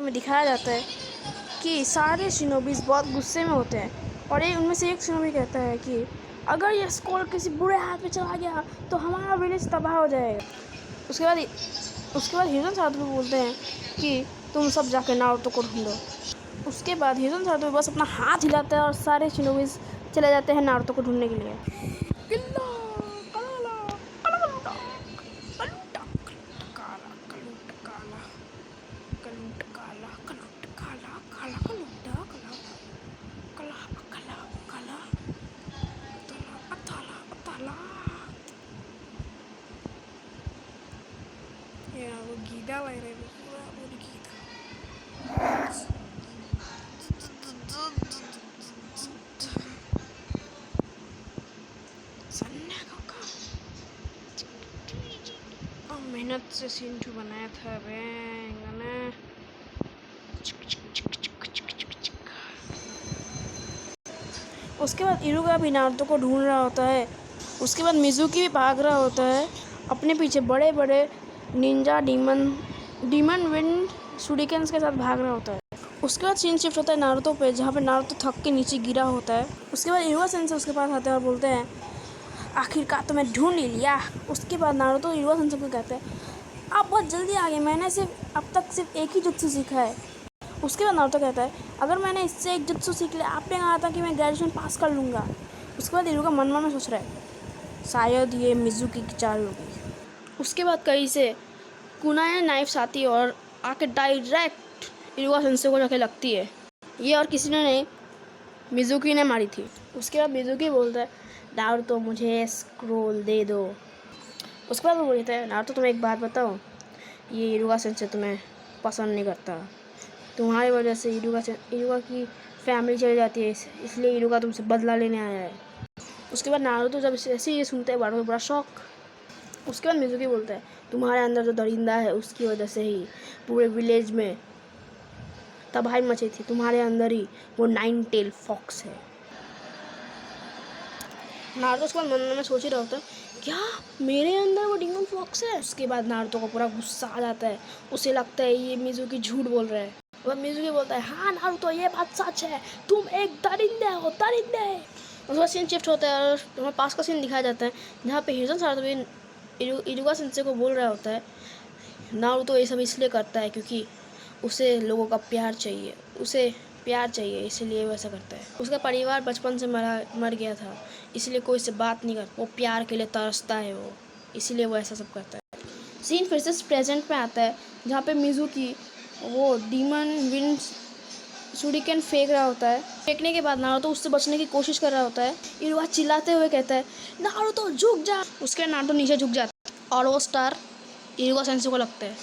में दिखाया जाता है कि सारे शिनोबीज बहुत गुस्से में होते हैं और उनमें से एक शिनोबी कहता है कि अगर ये स्क्रॉल किसी बुरे हाथ में चला गया तो हमारा विलेज तबाह हो जाएगा। उसके बाद हिजन सातोबी बोलते हैं कि तुम सब जाके नारुतो को ढूंढो। उसके बाद हिजन सातोबी बस अपना हाथ हिलाता है और सारे शिनोबीज चले जाते हैं नारुतो को ढूंढने के लिए। वो गीता लग रही है पूरा वो गीता। मेहनत से सीन बनाया था मैंने। उसके बाद इरुगा भी नारुतो को ढूंढ रहा होता है। उसके बाद मिजुकी भी भाग रहा होता है अपने पीछे बड़े बड़े निंजा डीमन विंड शूरिकेन्स के साथ भाग रहा होता है। उसके बाद सीन शिफ्ट होता है नारुतो पे, जहाँ पे नारुतो थक के नीचे गिरा होता है। उसके बाद इरुगा सेंसे उसके पास आते हैं और बोलते हैं आखिरकार तो मैं ढूंढ ही लिया। उसके बाद नारुतो इरुगा सेंसे को कहते हैं आप बहुत जल्दी आ गए, मैंने अब तक सिर्फ एक ही जुत्सु सीखा है। उसके बाद नारुतो कहता है अगर मैंने इससे एक जुत्सु सीख लिया, आपने कहा था कि मैं ग्रेजुएशन पास कर लूँगा। उसके बाद इरुगा मन में सोच रहा है शायद ये मिजुकी की चाल होगी। उसके बाद कहीं से कुनाए नाइफ्स आती है और आके डायरेक्ट इरुगा सेंसे को जाके लगती है। ये और किसी ने नहीं, मिजुकी ने मारी थी। उसके बाद मिजुकी बोलता है नारुतो मुझे स्क्रोल दे दो। उसके बाद वो बोलता है नारुतो तुम्हें एक बात बताओ, ये इरुगा सेंसे तुम्हें पसंद नहीं करता, तुम्हारी वजह से इरुगा की फैमिली चली जाती है, इसलिए इरुगा तुमसे बदला लेने आया है। उसके बाद नारुतो जब ऐसे ये सुनते हैं बड़ा शौक। उसके बाद मिजुकी बोलता है तुम्हारे अंदर जो दरिंदा है उसकी वजह से ही पूरे विलेज में तबाही मची थी, तुम्हारे अंदर ही वो 9 टेल फॉक्स है। नारुतो उसके बाद मन में सोच ही रहा होता है क्या मेरे अंदर वो डीमन फॉक्स है। उसके बाद नारुतो को पूरा गुस्सा आ जाता है, उसे लगता है ये मिजुकी झूठ बोल रहा है। वह मिजुकी बोलता है हाँ नारुतो ये बात सच है, तुम एक दरिंदे हो, दरिंदे। उसके बाद सीन शिफ्ट होता है और हमारे पास का सीन दिखाया जाता है जहाँ पे हिजन सातोबी इरुगा सेंसे को बोल रहा होता है नारुतो ये सब इसलिए करता है क्योंकि उसे लोगों का प्यार चाहिए, इसलिए वैसा करता है। उसका परिवार बचपन से मर गया था, इसलिए कोई से बात नहीं करता, वो प्यार के लिए तरसता है, वो इसलिए वो ऐसा सब करता है। सीन फिर से प्रेजेंट में आता है जहाँ पे मिजुकी वो डीमन विंड शूरिकेन फेंक रहा होता है। फेंकने के बाद नारुतो उससे बचने की कोशिश कर रहा होता है। इरुगा चिल्लाते हुए कहता है नारुतो झुक जा। उसके नारुतो नीचे झुक जाता है और वो स्टार इरुगा सेंसे को लगता है।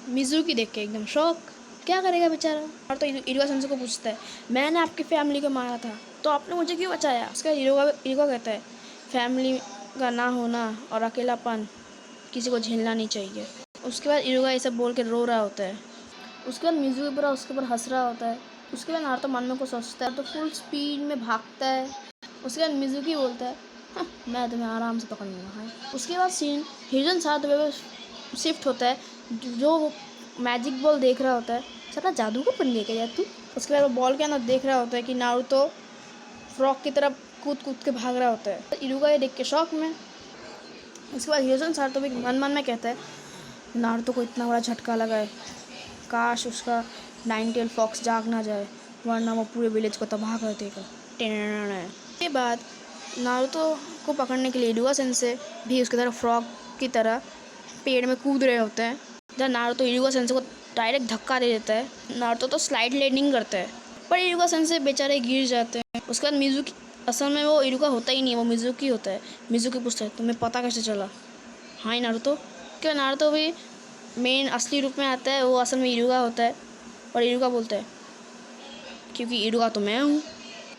मिजुकी देख के एकदम शॉक, क्या करेगा बेचारा। और तो इरुगा सेंसे को पूछता है मैंने आपकी फैमिली को मारा था तो आपने मुझे क्यों बचाया। उसका इरुगा कहता है फैमिली का ना होना और अकेलापन किसी को झेलना नहीं चाहिए। उसके बाद इरुगा ये सब बोल के रो रहा होता है। उसके बाद मिजुकी पूरा उसके ऊपर हंस रहा होता है। उसके बाद नारुतो मन में कुछ सोचता है तो फुल स्पीड में भागता है। उसके बाद मिजुकी बोलता है मैं तुम्हें आराम से पकड़ लूँगा। है उसके बाद सीन हिजन सातोबी में शिफ्ट होता है जो मैजिक बॉल देख रहा होता है। सारा जादू को बन गया क्या यार तू। उसके बाद वो बॉल के अंदर देख रहा होता है कि नारुतो फ्रॉक की तरफ कूद के भाग रहा होता है। इरुगा ये देख के शौक में। उसके बाद हिजन सातोबी मन में कहता है नारुतो को इतना बड़ा झटका लगा है, काश उसका 9 टेल फॉक्स जाग ना जाए वरना वो पूरे विलेज को तबाह कर देगा। के बाद नारुतो को पकड़ने के लिए इरुगा सेंसे भी उसकी तरह फ्रॉग की तरह पेड़ में कूद रहे होते हैं। जब नारुतो इरुगा सेंसे को डायरेक्ट धक्का दे देता है। नारुतो तो स्लाइड लैंडिंग करता है पर इरुगा सेंसे बेचारे गिर जाते हैं। उसके बाद मिजुकी, असल में वो इरुगा होता ही नहीं है, वो मिजुकी होता है। मिजुकी पूछता है तुम्हें पता कैसे चला। हाँ नारुतो। क्या नारुतो भी मेन असली रूप में आता है, वो असल में इरुगा होता है और इरुगा बोलता है क्योंकि इरुगा तो मैं हूँ।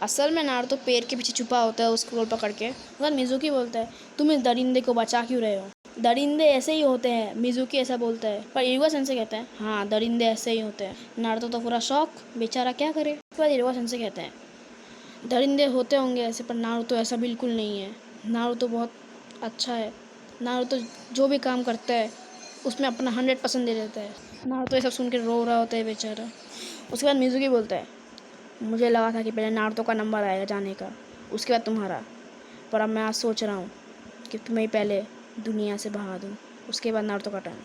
असल में नारुतो पेड़ के पीछे छुपा होता है उसको गोल पकड़ के। मगर मिजुकी बोलता है तुम इस दरिंदे को बचा क्यों रहे हो, दरिंदे ऐसे ही होते हैं। मिजुकी ऐसा बोलता है पर इरुगा सेंसे कहता है हाँ दरिंदे ऐसे ही होते हैं। नारुतो तो पूरा शौक, बेचारा क्या करे। उसके बाद इरुगा सेंसे कहता है दरिंदे होते होंगे ऐसे पर नारुतो ऐसा बिल्कुल नहीं है, नारुतो बहुत अच्छा है। नारुतो जो भी काम करता है उसमें अपना 100% दे देता है। नारुतो ये सब सुन के रो रहा होता है बेचारा। उसके बाद मिज़ुकी बोलता है, मुझे लगा था कि पहले नारुतो का नंबर आएगा जाने का, उसके बाद तुम्हारा, पर अब मैं आज सोच रहा हूँ कि तुम्हें पहले दुनिया से भगा दूँ, उसके बाद नारुतो का टर्न।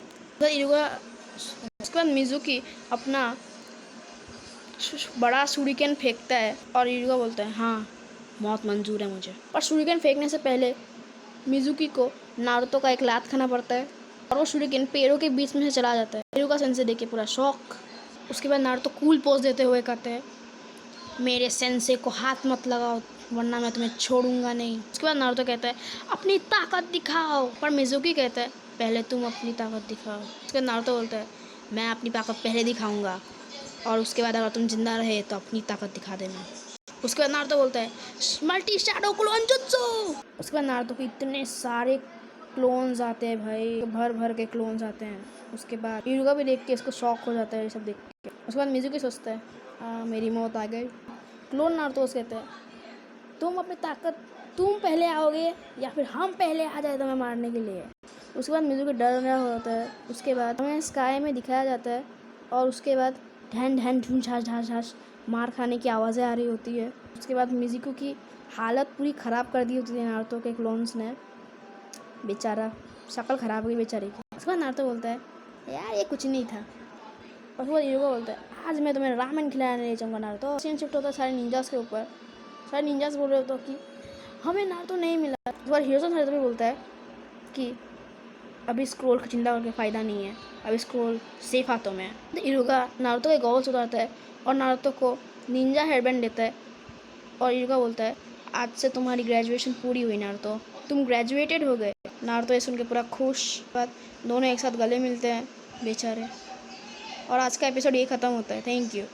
उसके बाद मिज़ुकी अपना बड़ा शूरिकेन फेंकता है और इरुका बोलता है, हाँ मौत मंजूर है मुझे। और शूरिकेन फेंकने से पहले मिज़ुकी को नारुतो का एक लात खाना पड़ता है और वो शूरिकेन पैरों के बीच में से चला जाता है। इरुका सेंसे देख के पूरा शॉक। उसके बाद नारुतो कूल पोज देते हुए कहते हैं, मेरे सेंसे को हाथ मत लगाओ वरना मैं तुम्हें छोड़ूंगा नहीं। उसके बाद नारुतो कहता है, अपनी ताकत दिखाओ, पर मिज़ुकी कहता है, पहले तुम अपनी ताकत दिखाओ। उसके बाद नारुतो बोलता है, मैं अपनी ताकत पहले दिखाऊंगा और उसके बाद अगर तुम जिंदा रहे तो अपनी ताकत दिखा देना। उसके बाद नारुतो बोलता है, मल्टी शैडो क्लोन जुत्सु। उसके बाद नारुतो को इतने सारे क्लोन्स आते हैं भाई, भर भर के क्लोन्स आते हैं। उसके बाद इरुका भी देख के इसको शॉक हो जाता है ये सब देख के। उसके बाद मिज़ुकी सोचता है, मेरी मौत आ गई। क्लोन नारुतो कहते हैं, तुम अपनी ताकत तुम पहले आओगे या फिर हम पहले आ जाए तुम्हें मारने के लिए। उसके बाद मिज़ुकी डर रहा होता है। उसके बाद हमें स्काई में दिखाया जाता है और उसके बाद ढैन ढैन झूम झाँस झाँस झाँस मार खाने की आवाज़ें आ रही होती है। उसके बाद मिज़ुकी की हालत पूरी ख़राब कर दी होती है नारुतो के क्लोन्स ने, बेचारा शक्ल ख़राब हुई बेचारे की। उसके बाद नारुतो बोलता है, यार ये कुछ नहीं था। और उसके बाद इरुका बोलता है, आज मैं तुम्हें रामेन खिलाने ले जाऊँगा नारुतो। सीन शिफ्ट होता है सारे निंजास के ऊपर। सारे निंजास बोल रहे होते कि हमें नारुतो नहीं मिला। इस बार हिरोशिमा नारुतो भी बोलता है कि अभी स्क्रोल का चिंता करके फ़ायदा नहीं है, अभी स्क्रोल सेफ हाथों में है। इरुका नारुतो के गॉगल्स उतारता है और नारुतो को निंजा हेयरबैंड देता है और इरुका बोलता है, आज से तुम्हारी ग्रेजुएशन पूरी हुई नारुतो, तुम ग्रेजुएटेड हो गए। नारुतो ये सुन के पूरा खुश। बाद दोनों एक साथ गले मिलते हैं बेचारे। और आज का एपिसोड ये ख़त्म होता है। Thank you.